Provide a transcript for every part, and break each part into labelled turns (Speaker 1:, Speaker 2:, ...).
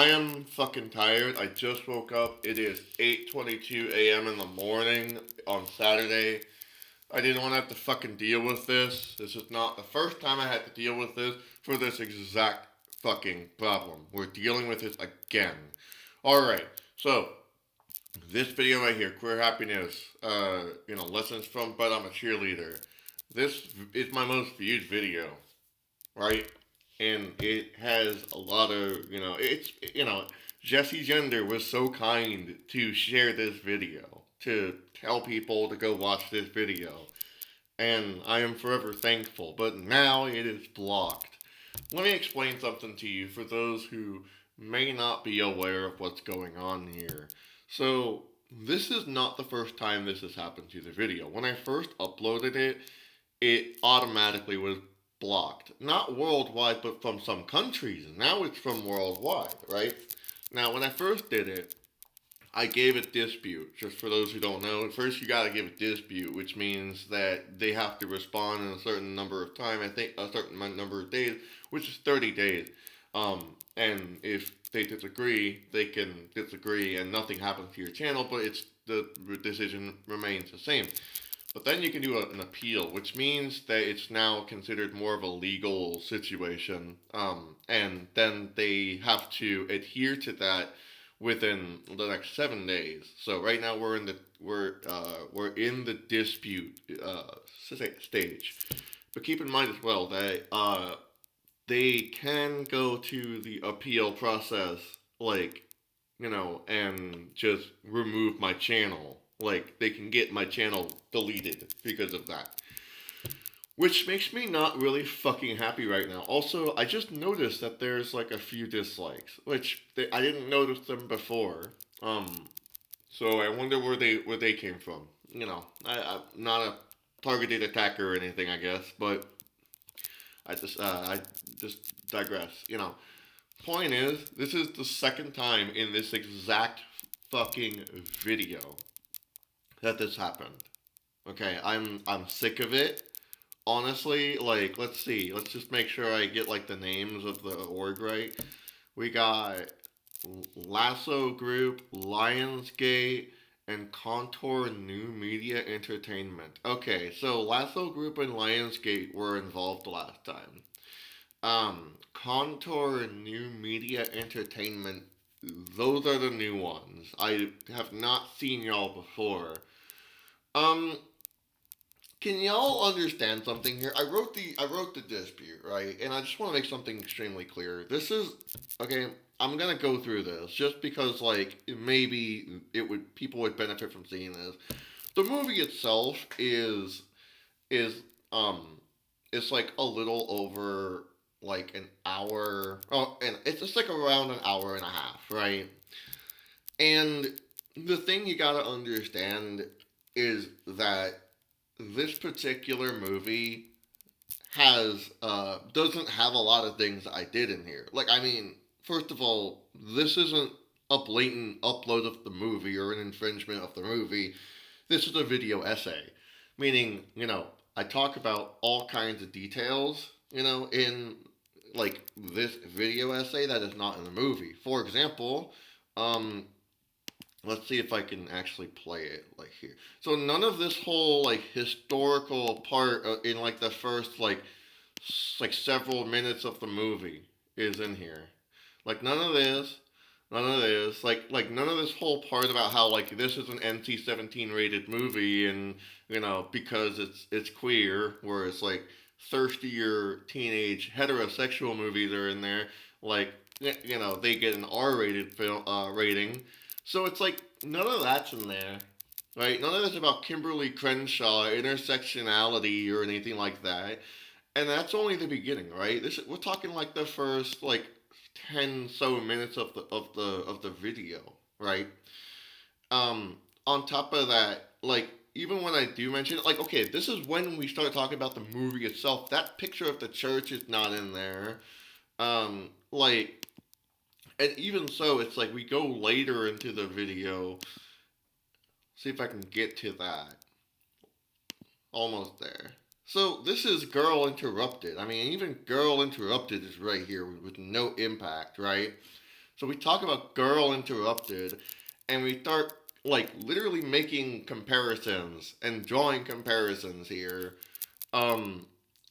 Speaker 1: I am fucking tired. I just woke up. It is 8:22 a.m. in the morning on Saturday. I didn't want to have to fucking deal with this. This is not the first time I had to deal with this for this exact fucking problem. We're dealing with this again. Alright, so this video right here, Queer Happiness, lessons from But I'm a Cheerleader. This is my most viewed video, right? And it has a lot of, Jesse Gender was so kind to share this video, to tell people to go watch this video. And I am forever thankful, but now it is blocked. Let me explain something to you for those who may not be aware of what's going on here. So, this is not the first time this has happened to the video. When I first uploaded it, it automatically was blocked. Not worldwide, but from some countries. Now it's from worldwide, right? Now, when I first did it, I gave it dispute. Just for those who don't know, first you gotta give it dispute, which means that they have to respond in a certain number of time. I think a certain number of days, which is 30 days. And if they disagree, they can disagree, and nothing happens to your channel, but the decision remains the same. But then you can do an appeal, which means that it's now considered more of a legal situation, and then they have to adhere to that within the next 7 days. So right now we're in the dispute stage. But keep in mind as well that they can go to the appeal process, and just remove my channel. Like, they can get my channel deleted because of that. Which makes me not really fucking happy right now. Also, I just noticed that there's like a few dislikes, which I didn't notice them before. So I wonder where they came from. I'm not a targeted attacker or anything, I guess, but I just digress. Point is, this is the second time in this exact fucking video that this happened. Okay, I'm sick of it. Honestly, let's see. Let's just make sure I get the names of the org right. We got Lasso Group, Lionsgate, and Kontor New Media Entertainment. Okay, so Lasso Group and Lionsgate were involved last time. Kontor New Media Entertainment, those are the new ones. I have not seen y'all before. Can y'all understand something here? I wrote the dispute, right? And I just want to make something extremely clear. This is okay. I'm gonna go through this just because, maybe people would benefit from seeing this. The movie itself is it's a little over an hour. Oh, and it's just around an hour and a half, right? And the thing you gotta understand is that this particular movie doesn't have a lot of things I did in here. First of all, this isn't a blatant upload of the movie or an infringement of the movie. This is a video essay, meaning I talk about all kinds of details in this video essay that is not in the movie. For example, let's see if I can actually play it here. So none of this whole historical part in the first several minutes of the movie is in here. None of this, none of this, none of this whole part about how this is an NC-17 rated movie and because it's queer, whereas thirstier teenage heterosexual movies are in there, they get an R-rated film rating. So it's none of that's in there, right? None of that's about Kimberly Crenshaw, intersectionality, or anything like that. And that's only the beginning, right? We're talking the first 10 so minutes of the video, right? On top of that, even when I do mention it, okay, this is when we start talking about the movie itself. That picture of the church is not in there. And even so, it's we go later into the video. See if I can get to that. Almost there. So this is Girl Interrupted. I mean, even Girl Interrupted is right here with no impact, right? So we talk about Girl Interrupted, and we start like literally making comparisons and drawing comparisons here. Um,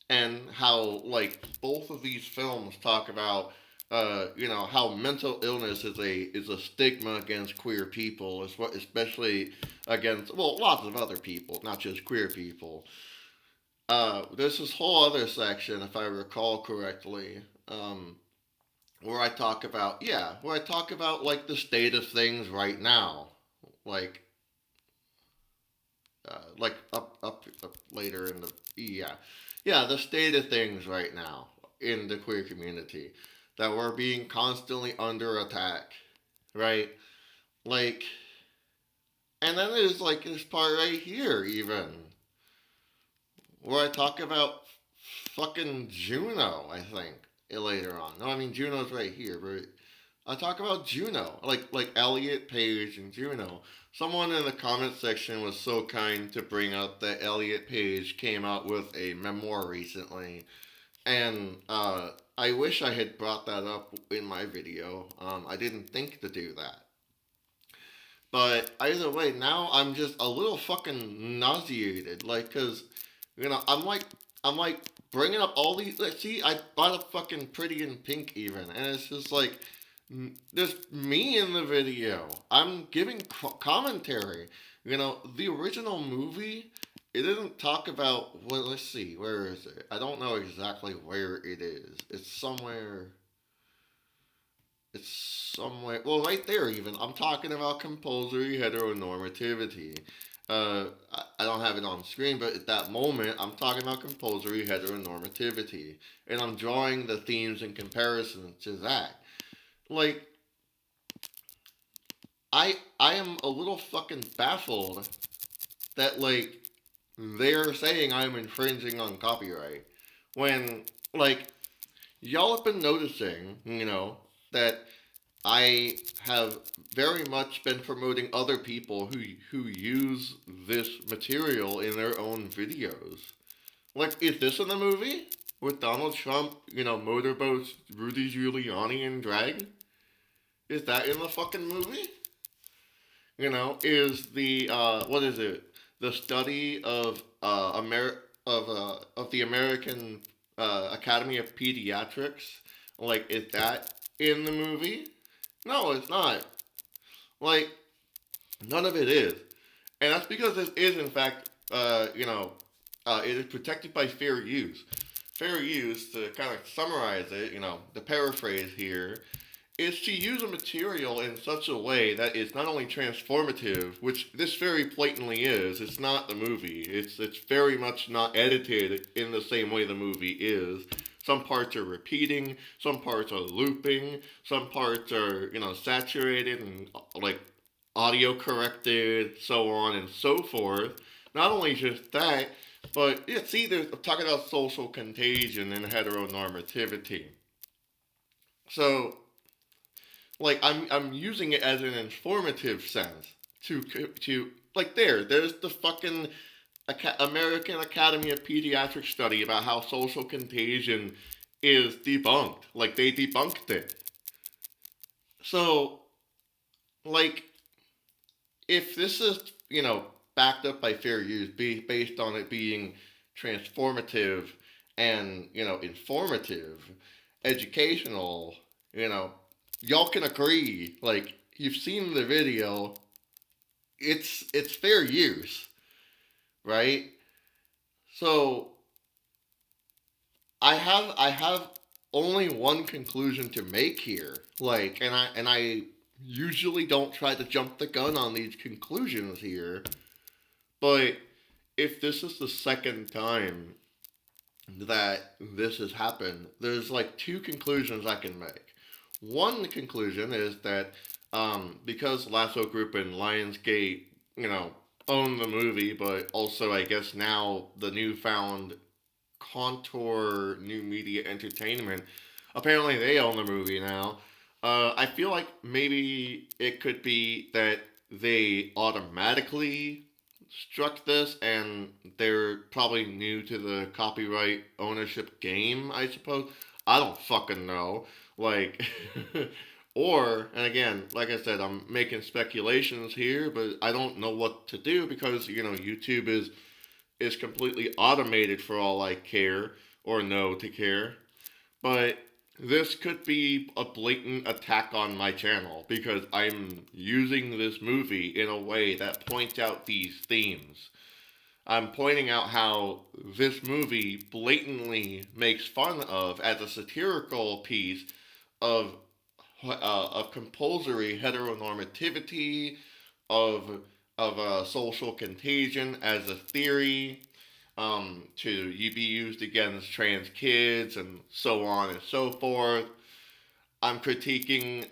Speaker 1: and how like both of these films talk about how mental illness is a stigma against queer people, is what especially against lots of other people, not just queer people. There's this whole other section, if I recall correctly, where I talk about like the state of things right now, like up later in the the state of things right now in the queer community, that we're being constantly under attack, right? Like, and then there's like this part right here even where I talk about fucking Juno, I think, later on. No, I mean Juno's right here, but I talk about Juno, like Elliot Page and Juno. Someone in the comment section was so kind to bring up that Elliot Page came out with a memoir recently, and I wish I had brought that up in my video. I didn't think to do that. But either way, now I'm just a little fucking nauseated, like, cause I'm like bringing up all these. Like, see, I bought a fucking Pretty in Pink even, and it's just like there's me in the video. I'm giving commentary. The original movie, it doesn't talk about. Well, let's see, where is it? I don't know exactly where it is. It's somewhere. It's somewhere. Well, right there, even. I'm talking about compulsory heteronormativity. I don't have it on screen, but at that moment, I'm talking about compulsory heteronormativity. And I'm drawing the themes in comparison to that. Like, I am a little fucking baffled that, like, they're saying I'm infringing on copyright. When, like, y'all have been noticing, that I have very much been promoting other people who use this material in their own videos. Like, is this in the movie? With Donald Trump, motorboats, Rudy Giuliani, and drag? Is that in the fucking movie? Is the, what is it? The study of, of the American, Academy of Pediatrics? Like, is that in the movie? No, it's not. Like, none of it is. And that's because this is, in fact, it is protected by fair use. Fair use, to kind of summarize it, the paraphrase here, is to use a material in such a way that is not only transformative, which this very blatantly is. It's not the movie. It's very much not edited in the same way the movie is. Some parts are repeating, some parts are looping, some parts are, saturated and, like, audio corrected, so on and so forth. Not only just that, but, yeah, see, I'm talking about social contagion and heteronormativity. So, like, I'm using it as an informative sense to like, there's the fucking American Academy of Pediatrics study about how social contagion is debunked. Like, they debunked it. So, like, if this is, backed up by fair use, based on it being transformative and, informative, educational, y'all can agree, like, you've seen the video, it's fair use, right? So I have only one conclusion to make here. Like, and I usually don't try to jump the gun on these conclusions here, but if this is the second time that this has happened, there's like two conclusions I can make. One conclusion is that because Lasso Group and Lionsgate, own the movie, but also I guess now the newfound Kontor New Media Entertainment, apparently they own the movie now. I feel like maybe it could be that they automatically struck this and they're probably new to the copyright ownership game, I suppose. I don't fucking know. Like, Or, and again, like I said, I'm making speculations here, but I don't know what to do because, YouTube is completely automated for all I care or know to care. But this could be a blatant attack on my channel because I'm using this movie in a way that points out these themes. I'm pointing out how this movie blatantly makes fun of, as a satirical piece, of compulsory heteronormativity, of social contagion as a theory, to be used against trans kids and so on and so forth. I'm critiquing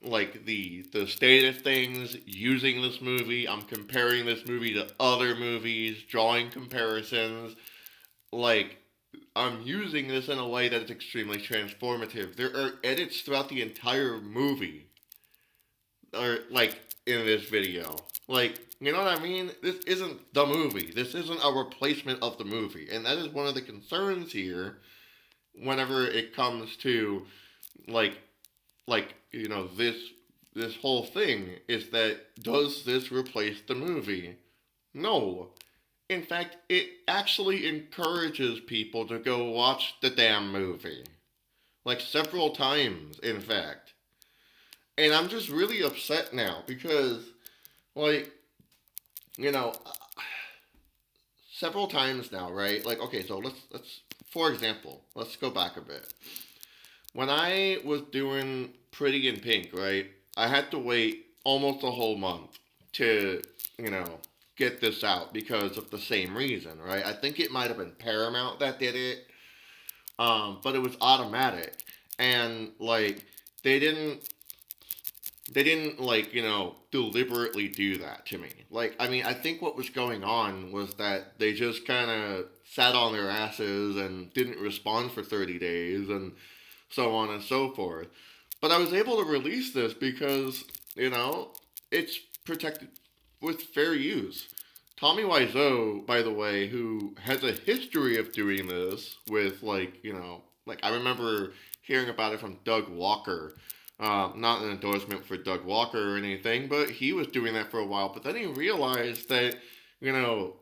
Speaker 1: like the state of things using this movie. I'm comparing this movie to other movies, drawing comparisons. Like, I'm using this in a way that is extremely transformative. There are edits throughout the entire movie, or like in this video. Like, you know what I mean? This isn't the movie. This isn't a replacement of the movie, and that is one of the concerns here. Whenever it comes to like this whole thing is that, does this replace the movie? No. In fact, it actually encourages people to go watch the damn movie. Like, several times, in fact. And I'm just really upset now because, like, you know, several times now, right? Like, okay, so let's for example, let's go back a bit. When I was doing Pretty in Pink, right? I had to wait almost a whole month to, you know, get this out because of the same reason, right? I think it might have been Paramount that did it, but it was automatic, and like they didn't like deliberately do that to me. Like, I mean, I think what was going on was that they just kind of sat on their asses and didn't respond for 30 days and so on and so forth. But I was able to release this because, it's protected with fair use. Tommy Wiseau, by the way, who has a history of doing this with, like I remember hearing about it from Doug Walker. Not an endorsement for Doug Walker or anything, but he was doing that for a while. But then he realized that, the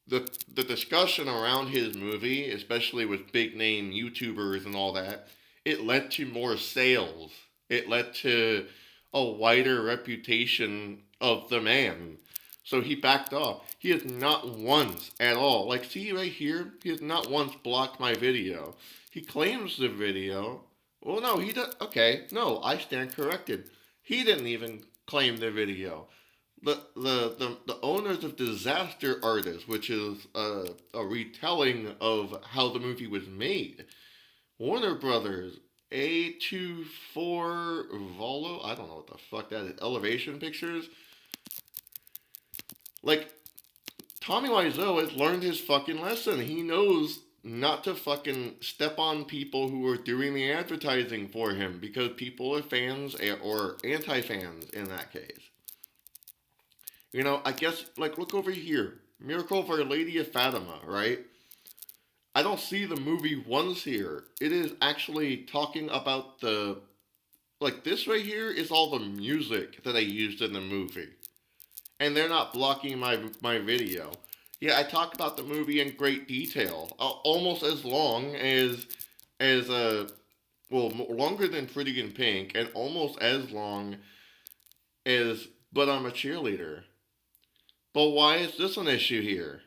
Speaker 1: the discussion around his movie, especially with big name YouTubers and all that, it led to more sales. It led to a wider reputation of the man. So he backed off. He has not once at all, like, see right here, he has not once blocked my video. He claims the video. Well, no, he does. Okay, no, I stand corrected. He didn't even claim the video. The owners of Disaster Artist, which is a retelling of how the movie was made, Warner Brothers, A24 Volo, I don't know what the fuck that is, Elevation Pictures. Like, Tommy Wiseau has learned his fucking lesson. He knows not to fucking step on people who are doing the advertising for him because people are fans or anti-fans in that case. I guess, like, look over here. Miracle of Our Lady of Fatima, right? I don't see the movie once here. It is actually talking about like, this right here is all the music that I used in the movie. And they're not blocking my video. Yeah, I talk about the movie in great detail. Almost as long longer than Pretty in Pink, and almost as long as But I'm a Cheerleader. But why is this an issue here?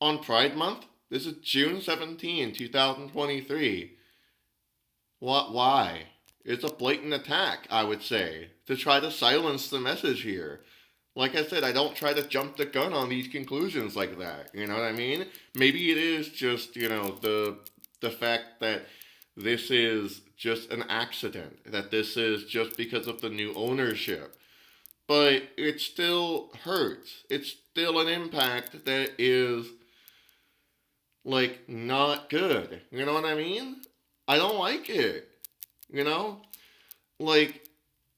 Speaker 1: On Pride Month? This is June 17, 2023. What? Why? It's a blatant attack, I would say, to try to silence the message here. Like I said, I don't try to jump the gun on these conclusions like that. You know what I mean? Maybe it is just, the fact that this is just an accident, that this is just because of the new ownership. But it still hurts. It's still an impact that is, like, not good. You know what I mean? I don't like it. Like,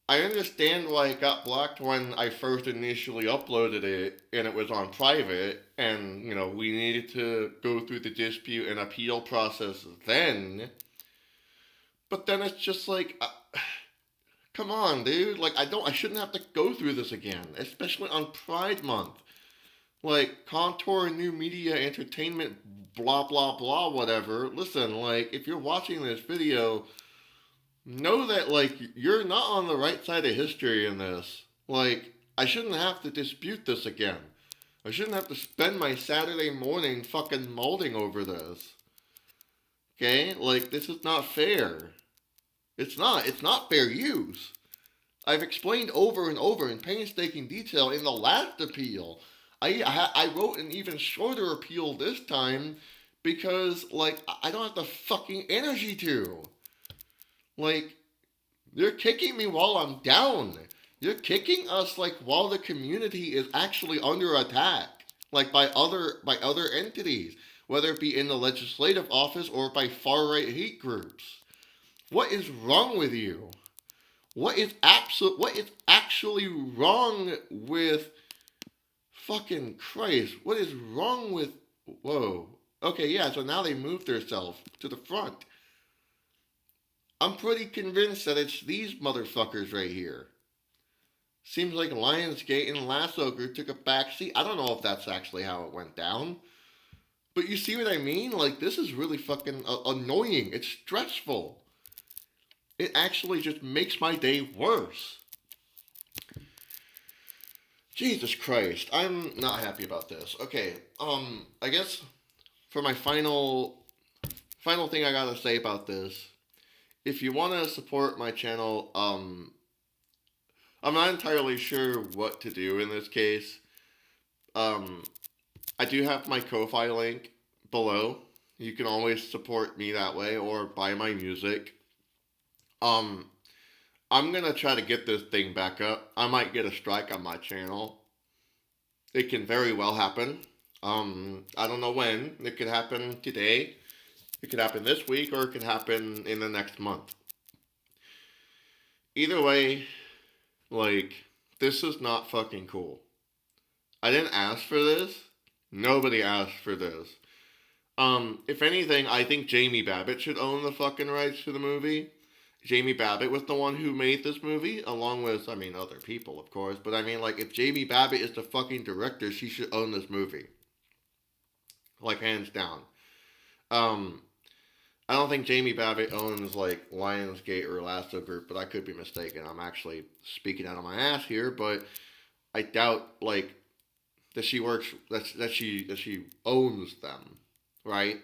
Speaker 1: I understand why it got blocked when I first initially uploaded it and it was on private, and, we needed to go through the dispute and appeal process then. But then it's just like, come on, dude. Like, I shouldn't have to go through this again, especially on Pride Month. Like, Kontor New Media Entertainment, blah, blah, blah, whatever. Listen, like, if you're watching this video, know that, like, you're not on the right side of history in this. Like, I shouldn't have to dispute this again. I shouldn't have to spend my Saturday morning fucking molding over this. Okay? Like, this is not fair. It's not. It's not fair use. I've explained over and over in painstaking detail in the last appeal. I wrote an even shorter appeal this time because, like, I don't have the fucking energy to. Like, you're kicking me while I'm down. You're kicking us, like, while the community is actually under attack. Like, by other entities. Whether it be in the legislative office or by far-right hate groups. What is wrong with you? What is actually wrong with fucking Christ? What is wrong with... Whoa. Okay, yeah, so now they moved themselves to the front. I'm pretty convinced that it's these motherfuckers right here. Seems like Lionsgate and Lasso group took a back seat. I don't know if that's actually how it went down. But you see what I mean? Like, this is really fucking annoying. It's stressful. It actually just makes my day worse. Jesus Christ. I'm not happy about this. Okay, I guess for my final thing I gotta say about this, if you want to support my channel, I'm not entirely sure what to do in this case. I do have my Ko-Fi link below. You can always support me that way or buy my music. I'm gonna try to get this thing back up. I might get a strike on my channel. It can very well happen. I don't know when. It could happen today. It could happen this week, or it could happen in the next month. Either way, like, this is not fucking cool. I didn't ask for this. Nobody asked for this. If anything, I think Jamie Babbitt should own the fucking rights to the movie. Jamie Babbitt was the one who made this movie, along with, I mean, other people, of course. But I mean, like, if Jamie Babbitt is the fucking director, she should own this movie. Like, hands down. I don't think Jamie Babbitt owns, like, Lionsgate or Lasso Group, but I could be mistaken. I'm actually speaking out of my ass here, but I doubt, like, that she works, that she owns them, right?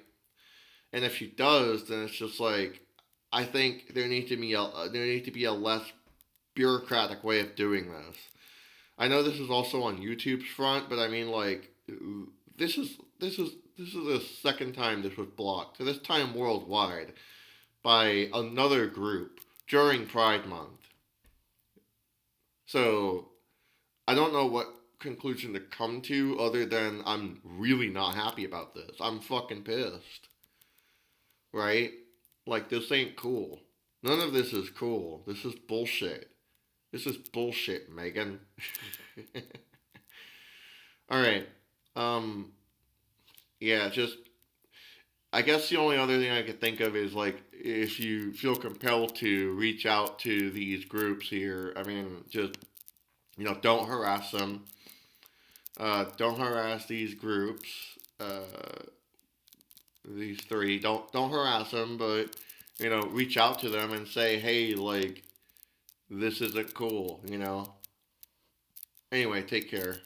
Speaker 1: And if she does, then it's just like, I think there needs to be a less bureaucratic way of doing this. I know this is also on YouTube's front, but I mean, like, this is the second time this was blocked. This time worldwide by another group during Pride Month. So I don't know what conclusion to come to other than I'm really not happy about this. I'm fucking pissed. Right? Like, this ain't cool. None of this is cool. This is bullshit. This is bullshit, Megan. Alright. Yeah, just... I guess the only other thing I could think of is, like, if you feel compelled to reach out to these groups here, I mean, just, you know, don't harass them. Don't harass these groups. These three. Don't harass them, but, you know, reach out to them and say, hey, like, this isn't cool, you know? Anyway, take care.